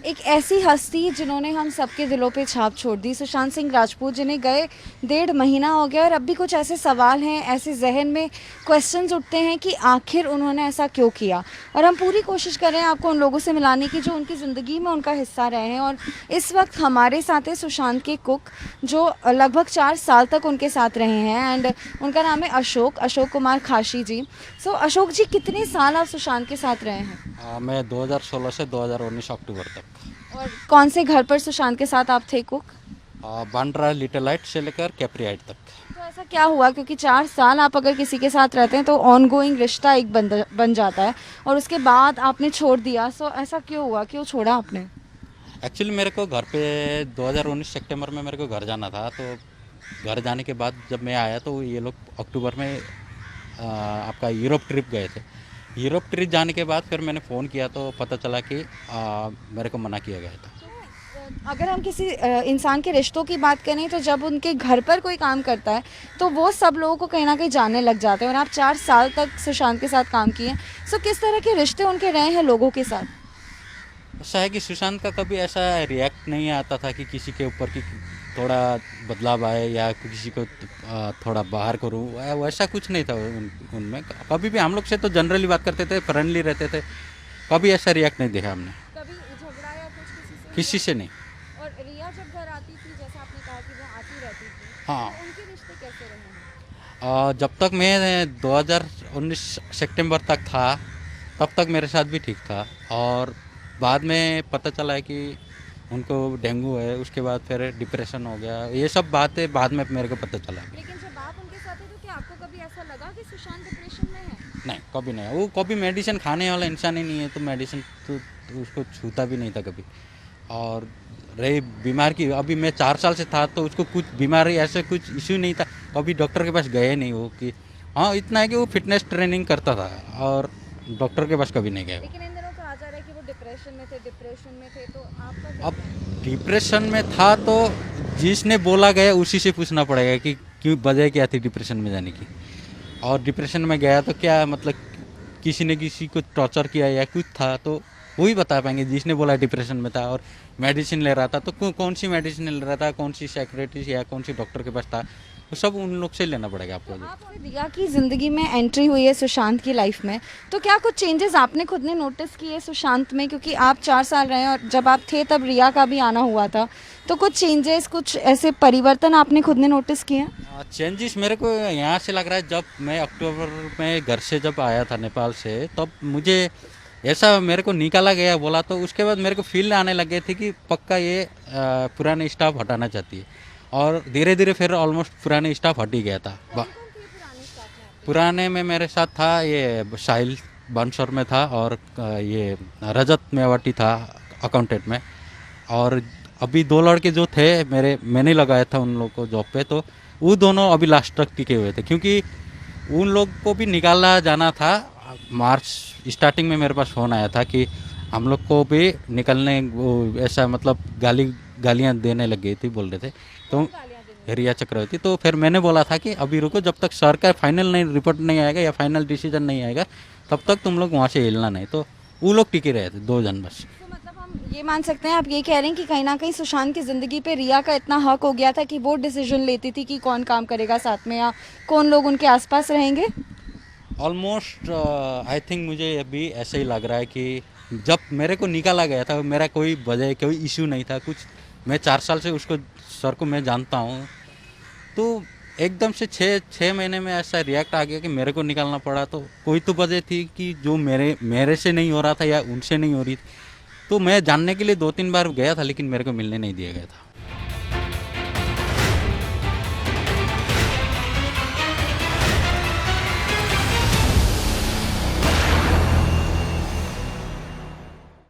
एक ऐसी हस्ती जिन्होंने हम सबके दिलों पे छाप छोड़ दी, सुशांत सिंह राजपूत, जिन्हें गए 1.5 महीना हो गया और अब भी कुछ ऐसे सवाल हैं, ऐसे जहन में क्वेश्चंस उठते हैं कि आखिर उन्होंने ऐसा क्यों किया। और हम पूरी कोशिश कर रहे हैं आपको उन लोगों से मिलाने की जो उनकी ज़िंदगी में उनका हिस्सा रहे हैं। और इस वक्त हमारे साथ है सुशांत के कुक, जो लगभग 4 साल तक उनके साथ रहे हैं। एंड उनका नाम है अशोक कुमार खाशी जी। सो अशोक जी, कितने साल आप सुशांत के साथ रहे हैं? मैं 2016 से 2019 अक्टूबर तक और कौन से घर पर सुशांत के साथ आप थे कुक? बांद्रा लिटिल हाइट से लेकर कैप्री हाइट तक। तो ऐसा क्या हुआ, क्योंकि 4 साल आप अगर किसी के साथ रहते हैं तो ऑन गोइंग रिश्ता एक बन जाता है, और उसके बाद आपने छोड़ दिया। सो ऐसा क्यों हुआ, क्यों छोड़ा आपने? एक्चुअली मेरे को घर पे 2019 सितंबर में मेरे को घर जाना था, तो घर जाने के बाद जब मैं आया तो ये लोग अक्टूबर में आपका यूरोप ट्रिप गए थे। यूरोप ट्रिप जाने के बाद फिर मैंने फ़ोन किया तो पता चला कि मेरे को मना किया गया था। अगर हम किसी इंसान के रिश्तों की बात करें तो जब उनके घर पर कोई काम करता है तो वो सब लोगों को कहीं ना कहीं जानने लग जाते हैं, और आप 4 साल तक सुशांत के साथ काम किए। सो किस तरह के रिश्ते उनके रहे हैं लोगों के साथ? ऐसा है कि सुशांत का कभी ऐसा रिएक्ट नहीं आता था कि किसी के ऊपर कि थोड़ा बदलाव आए या किसी को थोड़ा बाहर करूँ, वैसा कुछ नहीं था उनमें। कभी भी हम लोग से तो जनरली बात करते थे, फ्रेंडली रहते थे। कभी ऐसा रिएक्ट नहीं देखा हमने कभी झगड़ा या कुछ किसी से किसी हुआ? से नहीं। और रिया जब घर आती थी, जैसा आपने कहा कि वो आती रहती थी, हाँ, तो उनके रिश्ते कैसे रहे हैं? जब तक मैं 2019 सितंबर तक था तब तक मेरे साथ भी ठीक था, और बाद में पता चला है कि उनको डेंगू है, उसके बाद फिर डिप्रेशन हो गया। ये सब बातें बाद में मेरे को पता चला। लेकिन जब आप उनके साथ थे तो क्या आपको कभी ऐसा लगा कि सुशांत डिप्रेशन में है? नहीं, कभी नहीं। वो कभी मेडिसिन खाने वाला इंसान ही नहीं है, तो मेडिसिन तो उसको छूता भी नहीं था कभी। और रही बीमार की, अभी मैं 4 साल से था तो उसको कुछ बीमारी ऐसे कुछ इश्यू नहीं था। कभी डॉक्टर के पास गए नहीं वो कि हाँ, इतना है कि वो फिटनेस ट्रेनिंग करता था, और डॉक्टर के पास कभी नहीं गए वो। लेकिन इन दिनों कहा जा रहा है कि वो डिप्रेशन में थे, तो आपका क्या अब कहना है? डिप्रेशन में था तो जिसने बोला गया उसी से पूछना पड़ेगा कि क्यों, वजह क्या थी डिप्रेशन में जाने की। और डिप्रेशन में गया तो क्या मतलब, किसी ने किसी को टॉर्चर किया या कुछ था, तो वही बता पाएंगे जिसने बोला डिप्रेशन में था और मेडिसिन ले रहा था। तो कौन सी मेडिसिन ले रहा था, कौन सी साइकियाट्रिस्ट या कौन सी डॉक्टर के पास था, वो सब उन लोग से लेना पड़ेगा तो आपको। आप रिया की ज़िंदगी में एंट्री हुई है सुशांत की लाइफ में, तो क्या कुछ चेंजेस आपने खुद ने नोटिस किए सुशांत में? क्योंकि आप 4 साल रहे और जब आप थे तब रिया का भी आना हुआ था, तो कुछ चेंजेस, कुछ ऐसे परिवर्तन आपने खुद ने नोटिस किए हैं? चेंजेस मेरे को यहाँ से लग रहा है, जब मैं अक्टूबर में घर से जब आया था नेपाल से, तब मुझे ऐसा मेरे को निकाला गया बोला, तो उसके बाद मेरे को फील आने लगे थे कि पक्का ये पुराने स्टाफ हटाना चाहती है। और धीरे धीरे फिर ऑलमोस्ट पुराने स्टाफ हट ही गया था। कौन कौन थे पुराने स्टाफ में आपके? पुराने में मेरे साथ था ये साहिल बानसोर में था, और ये रजत मेवाटी था अकाउंटेंट में। और अभी 2 लड़के जो थे मेरे, मैंने लगाया था उन लोग को जॉब पे, तो वो दोनों अभी लास्ट तक टिके हुए थे, क्योंकि उन लोग को भी निकाला जाना था। मार्च स्टार्टिंग में मेरे पास फ़ोन आया था कि हम लोग को भी निकलने, वो ऐसा मतलब गालियाँ देने लग गई थी, बोल रहे थे। तो कौन गालियाँ देने रिया चक्रवर्ती, तो फिर मैंने बोला था कि अभी रुको, जब तक सर का फाइनल नहीं रिपोर्ट नहीं आएगा या फाइनल डिसीजन नहीं आएगा तब तक तुम लोग वहाँ से हिलना नहीं। तो वो लोग टिके रहे थे, 2 जन बस। लगे? तो मतलब हम ये मान सकते हैं, आप ये कह रहे हैं कि कहीं ना कहीं सुशांत की ज़िंदगी पे रिया का इतना हक हो गया था कि वो डिसीजन लेती थी कि कौन काम करेगा साथ में या कौन लोग उनके आसपास रहेंगे? ऑलमोस्ट आई थिंक मुझे अभी ऐसा ही लग रहा है कि जब मेरे को निकाला गया था, मेरा कोई वजह कोई इशू नहीं था कुछ। मैं 4 साल से उसको, सर को मैं जानता हूँ, तो एकदम से 6 महीने में ऐसा रिएक्ट आ गया कि मेरे को निकालना पड़ा। तो कोई तो वजह थी कि जो मेरे से नहीं हो रहा था या उनसे नहीं हो रही थी। तो मैं जानने के लिए 2-3 बार गया था, लेकिन मेरे को मिलने नहीं दिया गया था।